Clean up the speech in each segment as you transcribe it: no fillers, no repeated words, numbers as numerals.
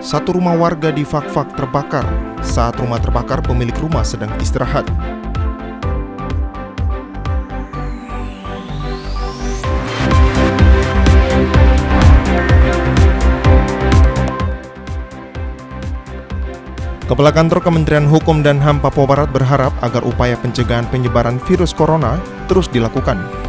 Satu rumah warga di Fak-Fak terbakar. Saat rumah terbakar, pemilik rumah sedang istirahat. Kepala Kantor Kementerian Hukum dan HAM Papua Barat berharap agar upaya pencegahan penyebaran virus corona terus dilakukan.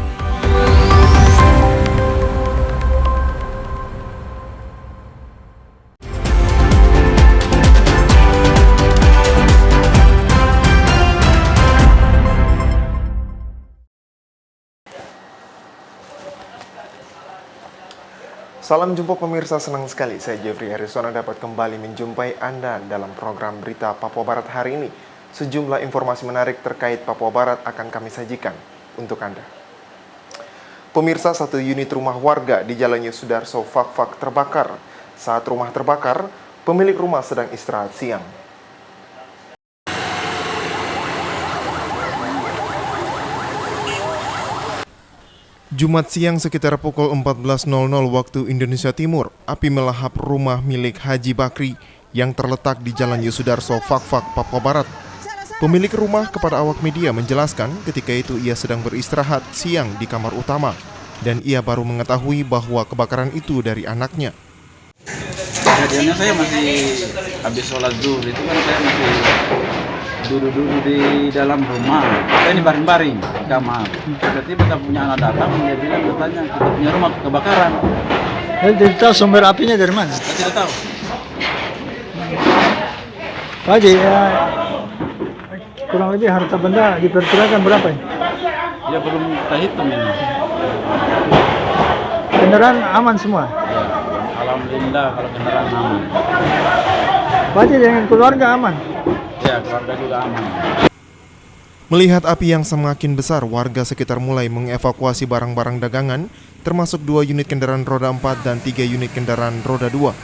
Salam jumpa pemirsa, senang sekali saya Jeffrey Harrison dapat kembali menjumpai Anda dalam program Berita Papua Barat hari ini. Sejumlah informasi menarik terkait Papua Barat akan kami sajikan untuk Anda. Pemirsa, satu unit rumah warga di Jalan Yosudarso Fak-Fak terbakar. Saat rumah terbakar, pemilik rumah sedang istirahat siang. Jumat siang sekitar pukul 14.00 waktu Indonesia Timur, api melahap rumah milik Haji Bakri yang terletak di Jalan Yosudarso Fak-Fak, Papua Barat. Pemilik rumah kepada awak media menjelaskan ketika itu ia sedang beristirahat siang di kamar utama dan ia baru mengetahui bahwa kebakaran itu dari anaknya. Kejadiannya saya masih habis sholat zuhur, itu kan saya masih duduk-duduk di dalam rumah. Saya ini baring-baring di kamar. Tiba-tiba kita punya anak datang, dia bilang katanya kita punya rumah kebakaran. Jadi tahu sumber apinya dari mana? Saya tidak tahu. Pak Haji, kurang lebih harta benda diperkirakan berapa ya? Ya belum kita hitung ini. Kendaraan aman semua? Ya, alhamdulillah kalau kendaraan aman. Pak Haji, dengan keluarga aman? Ya, keluarga juga aman. Melihat api yang semakin besar, warga sekitar mulai mengevakuasi barang-barang dagangan, termasuk 2 unit kendaraan roda 4 dan 3 unit kendaraan roda 2.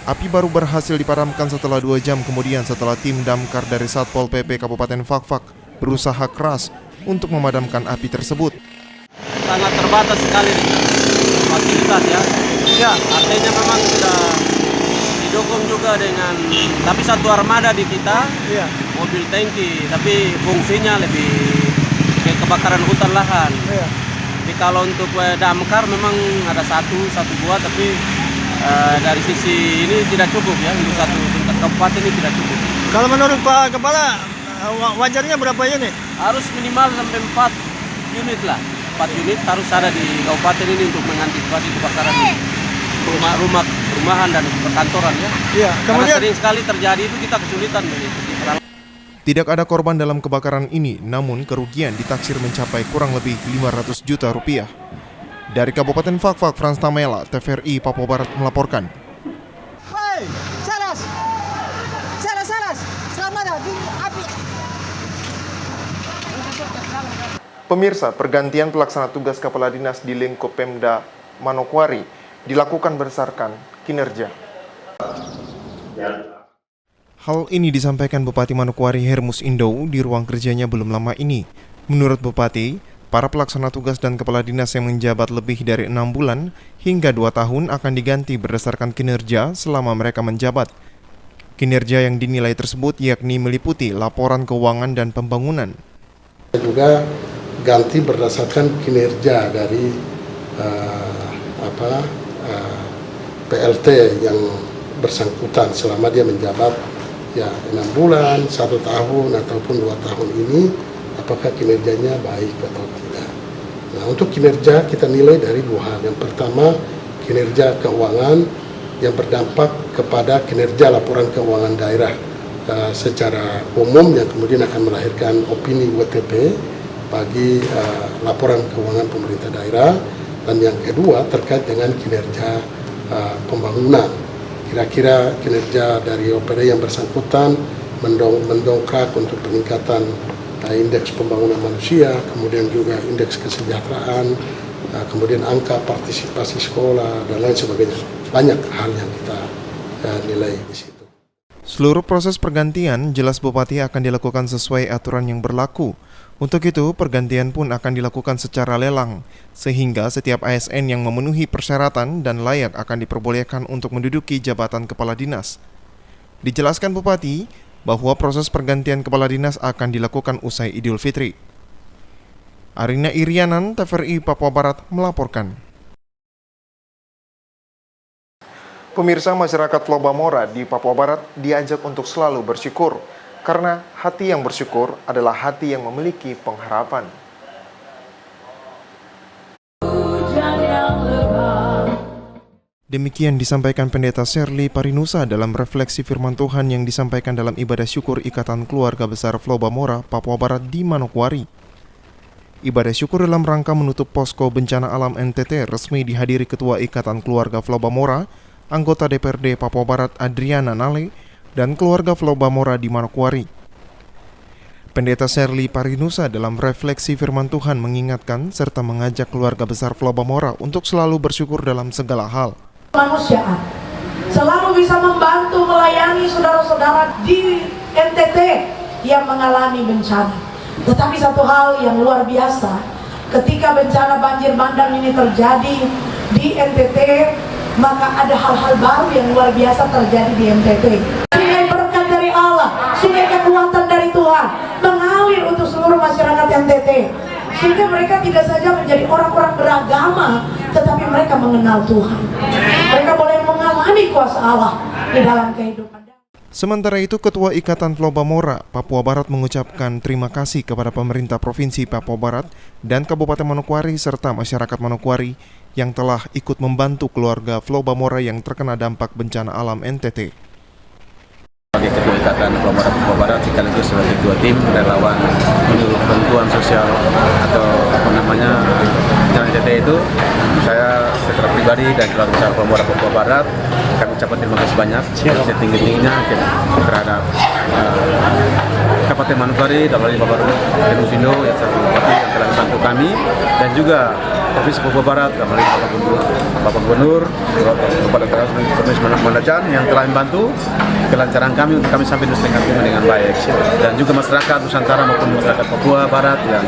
Api baru berhasil dipadamkan setelah 2 jam kemudian setelah tim damkar dari Satpol PP Kabupaten Fak-Fak berusaha keras untuk memadamkan api tersebut. Sangat terbatas sekali fasilitas ya. Ya, artinya memang sudah didukung juga dengan, tapi satu armada di kita, Iya. mobil tangki, tapi fungsinya lebih kayak kebakaran hutan lahan. Iya. Tapi kalau untuk damkar memang ada satu buah, tapi dari sisi ini tidak cukup ya, untuk satu tingkat kabupaten ini tidak cukup. Kalau menurut Pak Kepala, wajarnya berapa unit? Harus minimal sampai 4 unit lah. 4 unit harus ada di kabupaten ini untuk mengantisipasi kebakaran rumahan dan perkantoran ya. Iya. Karena sering sekali terjadi itu kita kesulitan. Tidak ada korban dalam kebakaran ini, namun kerugian ditaksir mencapai kurang lebih 500 juta rupiah. Dari Kabupaten Fak-Fak, Frans Tamela, TVRI Papua Barat melaporkan. Hei, saras, selamat datang api. Pemirsa, pergantian pelaksana tugas Kepala Dinas di lingkup Pemda Manokwari dilakukan berdasarkan kinerja. Hal ini disampaikan Bupati Manokwari Hermus Indo di ruang kerjanya belum lama ini. Menurut Bupati, para pelaksana tugas dan kepala dinas yang menjabat lebih dari 6 bulan hingga 2 tahun akan diganti berdasarkan kinerja selama mereka menjabat. Kinerja yang dinilai tersebut yakni meliputi laporan keuangan dan pembangunan. Juga ganti berdasarkan kinerja dari PLT yang bersangkutan selama dia menjabat ya 6 bulan, 1 tahun ataupun 2 tahun ini, apakah kinerjanya baik atau tidak. Nah, untuk kinerja kita nilai dari 2 hal. Yang pertama, kinerja keuangan yang berdampak kepada kinerja laporan keuangan daerah secara umum yang kemudian akan melahirkan opini WTP bagi laporan keuangan pemerintah daerah. Dan yang kedua terkait dengan kinerja pembangunan. Kira-kira kinerja dari OPD yang bersangkutan mendongkrak untuk peningkatan indeks pembangunan manusia, kemudian juga indeks kesejahteraan, kemudian angka partisipasi sekolah, dan lain sebagainya. Banyak hal yang kita nilai di situ. Seluruh proses pergantian jelas Bupati akan dilakukan sesuai aturan yang berlaku. Untuk itu, pergantian pun akan dilakukan secara lelang, sehingga setiap ASN yang memenuhi persyaratan dan layak akan diperbolehkan untuk menduduki jabatan kepala dinas. Dijelaskan Bupati bahwa proses pergantian kepala dinas akan dilakukan usai Idul Fitri. Arina Irianan, TVRI Papua Barat melaporkan. Pemirsa, masyarakat Flobamora di Papua Barat diajak untuk selalu bersyukur, karena hati yang bersyukur adalah hati yang memiliki pengharapan. Demikian disampaikan Pendeta Sherly Parinusa dalam refleksi firman Tuhan yang disampaikan dalam ibadah syukur Ikatan Keluarga Besar Flobamora, Papua Barat di Manokwari. Ibadah syukur dalam rangka menutup posko bencana alam NTT resmi dihadiri Ketua Ikatan Keluarga Flobamora, anggota DPRD Papua Barat Adriana Nale, dan keluarga Flobamora di Manokwari. Pendeta Sherly Parinusa dalam refleksi firman Tuhan mengingatkan serta mengajak keluarga besar Flobamora untuk selalu bersyukur dalam segala hal. Kemanusiaan selalu bisa membantu melayani saudara-saudara di NTT yang mengalami bencana. Tetapi satu hal yang luar biasa, ketika bencana banjir bandang ini terjadi di NTT, maka ada hal-hal baru yang luar biasa terjadi di NTT. Sungai berkat dari Allah, sungai kekuatan dari Tuhan mengalir untuk seluruh masyarakat NTT, sehingga mereka tidak saja menjadi orang-orang beragama, tetapi mereka mengenal Tuhan. Mereka boleh mengalami kuasa Allah di dalam kehidupan. Sementara itu, Ketua Ikatan Flobamora Papua Barat mengucapkan terima kasih kepada pemerintah Provinsi Papua Barat dan Kabupaten Manokwari serta masyarakat Manokwari yang telah ikut membantu keluarga Flobamora yang terkena dampak bencana alam NTT. Sebagai Ketua Ikatan Flobamora Papua Barat sekaligus sebagai Ketua Tim relawan menurut bantuan sosial atau bencana NTT itu, saya secara pribadi dan keluarga besar Flobamora Papua Barat kami ucapkan terima kasih banyak setinggi-tingginya terhadap Kabupaten Manokwari, Dalam Bapak Denusindo yang satu bupati yang telah membantu kami, dan juga Provinsi Papua Barat, Dalam Bapak Gubernur, Bapak Provinsi Manajan yang telah membantu kelancaran kami untuk kami sampai Nusa Tenggara Timur dengan baik, dan juga masyarakat Nusantara maupun masyarakat Papua Barat yang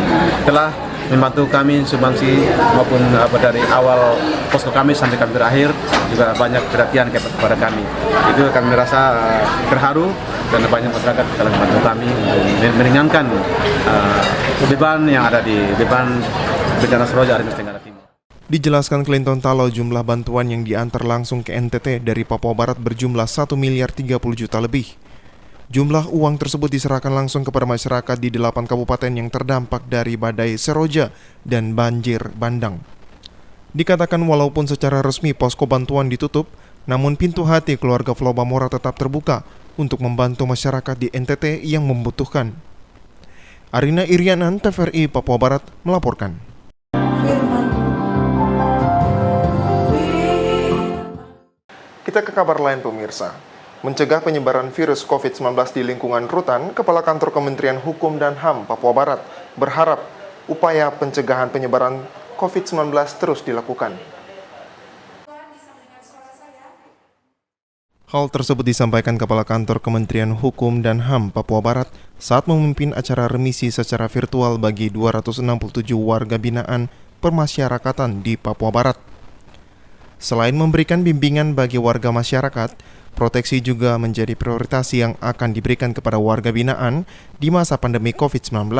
telah membantu kami sumbangsi maupun dari awal posko kami sampai kami berakhir juga banyak perhatian kepada kami. Itu kami merasa terharu karena banyak masyarakat telah membantu kami untuk meringankan beban yang ada di beban bencana Seroja di Nusa Tenggara Timur. Dijelaskan Clinton Talo, jumlah bantuan yang diantar langsung ke NTT dari Papua Barat berjumlah 1 miliar 30 juta lebih. Jumlah uang tersebut diserahkan langsung kepada masyarakat di 8 kabupaten yang terdampak dari badai Seroja dan banjir bandang. Dikatakan walaupun secara resmi posko bantuan ditutup, namun pintu hati keluarga Flobamora tetap terbuka untuk membantu masyarakat di NTT yang membutuhkan. Arina Irianan, TVRI Papua Barat melaporkan. Kita ke kabar lain, pemirsa. Mencegah penyebaran virus COVID-19 di lingkungan rutan, Kepala Kantor Kementerian Hukum dan HAM Papua Barat berharap upaya pencegahan penyebaran COVID-19 terus dilakukan. Hal tersebut disampaikan Kepala Kantor Kementerian Hukum dan HAM Papua Barat saat memimpin acara remisi secara virtual bagi 267 warga binaan permasyarakatan di Papua Barat. Selain memberikan bimbingan bagi warga masyarakat, proteksi juga menjadi prioritas yang akan diberikan kepada warga binaan di masa pandemi COVID-19.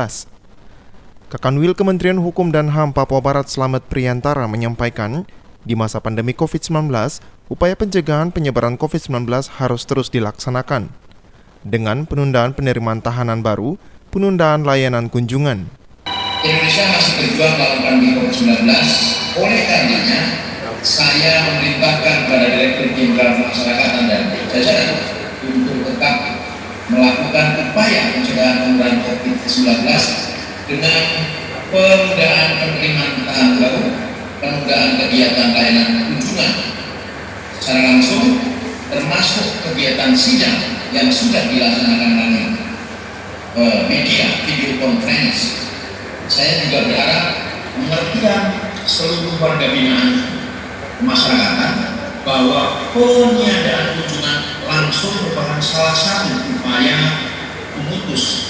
Kakanwil Kementerian Hukum dan HAM Papua Barat Slamet Priyantara menyampaikan, di masa pandemi COVID-19, upaya pencegahan penyebaran COVID-19 harus terus dilaksanakan. Dengan penundaan penerimaan tahanan baru, penundaan layanan kunjungan. Indonesia masih berjuang melawan pandemi COVID-19, oleh karenanya, saya memerintahkan kepada Direktur Jenderal Pemasyarakatan dan Jajaran untuk tetap melakukan upaya pencegahan penularan COVID-19 dengan penundaan penerimaan tahanan baru, penundaan kegiatan layanan kunjungan secara langsung, termasuk kegiatan sidang yang sudah dilaksanakan melalui media video conference. Saya juga berharap pengertian seluruh warga binaan masyarakat bahwa peniadaan kunjungan langsung merupakan salah satu upaya memutus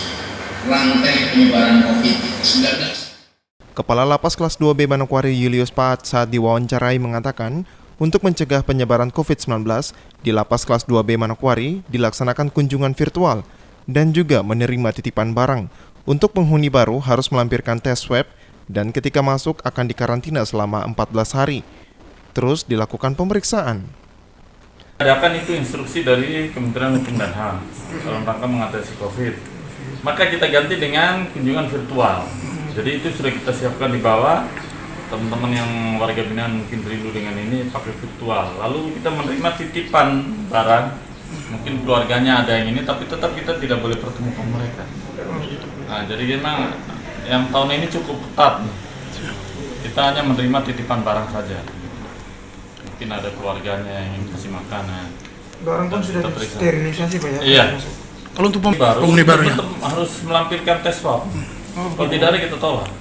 rantai penyebaran COVID-19. Kepala Lapas Kelas 2B Manokwari Julius Paat saat diwawancarai mengatakan, Untuk mencegah penyebaran COVID-19, di Lapas Kelas 2B Manokwari dilaksanakan kunjungan virtual dan juga menerima titipan barang. Untuk penghuni baru harus melampirkan tes swab dan ketika masuk akan dikarantina selama 14 hari. Terus dilakukan pemeriksaan. Adakan itu instruksi dari Kementerian Hukum dan HAM dalam rangka mengatasi COVID. Maka kita ganti dengan kunjungan virtual. Jadi itu sudah kita siapkan di bawah. Teman-teman yang warga binaan mungkin rindu dengan ini pakai virtual. Lalu kita menerima titipan barang. Mungkin keluarganya ada yang ini, tapi tetap kita tidak boleh pertemukan mereka. Nah, jadi memang yang tahun ini cukup ketat. Kita hanya menerima titipan barang saja. Mungkin ada keluarganya yang ingin kasih makanan. Barang pun sudah sterilisasi Pak ya? Iya. Kalau untuk penghuni barunya harus melampirkan tes swab. Kalau tidak ada kita tolak.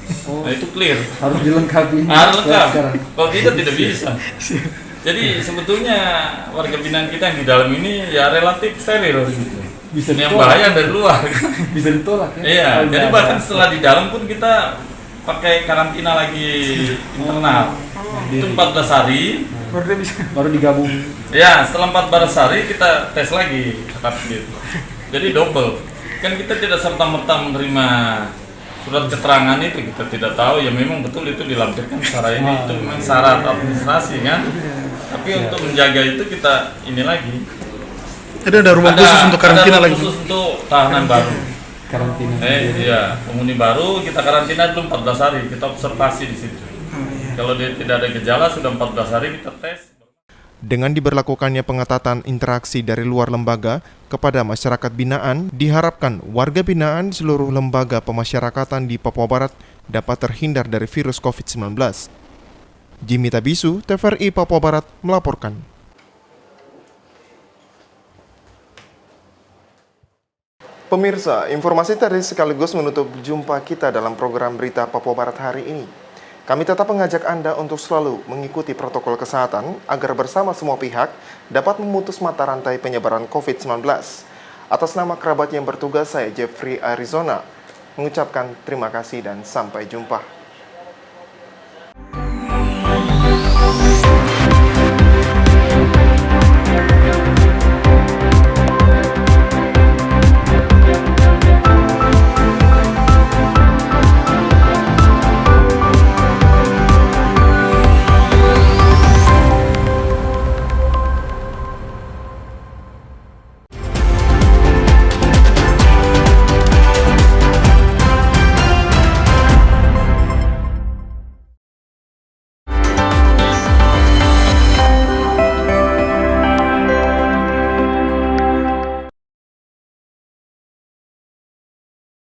Nah itu clear. Harus dilengkapi. Harus lengkap. Kalau tidak bisa. Jadi sebetulnya warga binaan kita yang di dalam ini ya relatif steril gitu. Bisa yang bahaya dari luar. Bisa ditolak ya? Iya. Jadi bahkan setelah di dalam pun kita pakai karantina lagi internal. Itu 14 hari. Baru digabung. Ya, setelah 14 hari kita tes lagi. Jadi double. Kan kita tidak serta-merta menerima surat keterangan itu, kita tidak tahu ya memang betul itu dilampirkan secara ini, itu memang syarat administrasi kan. Tapi untuk menjaga itu kita ini lagi. Jadi ada rumah khusus untuk karantina lagi. Khusus untuk tahanan baru. Karantina. Iya, penghuni baru kita karantina dulu 14 hari, kita observasi di situ. Kalau dia tidak ada gejala sudah 14 hari kita tes. Dengan diberlakukannya pengetatan interaksi dari luar lembaga kepada masyarakat binaan, diharapkan warga binaan seluruh lembaga pemasyarakatan di Papua Barat dapat terhindar dari virus COVID-19. Jimmy Tabisu, TVRI Papua Barat melaporkan. Pemirsa, informasi tadi sekaligus menutup jumpa kita dalam program Berita Papua Barat hari ini. Kami tetap mengajak Anda untuk selalu mengikuti protokol kesehatan agar bersama semua pihak dapat memutus mata rantai penyebaran COVID-19. Atas nama kerabat yang bertugas, saya Jeffrey Arizona mengucapkan terima kasih dan sampai jumpa.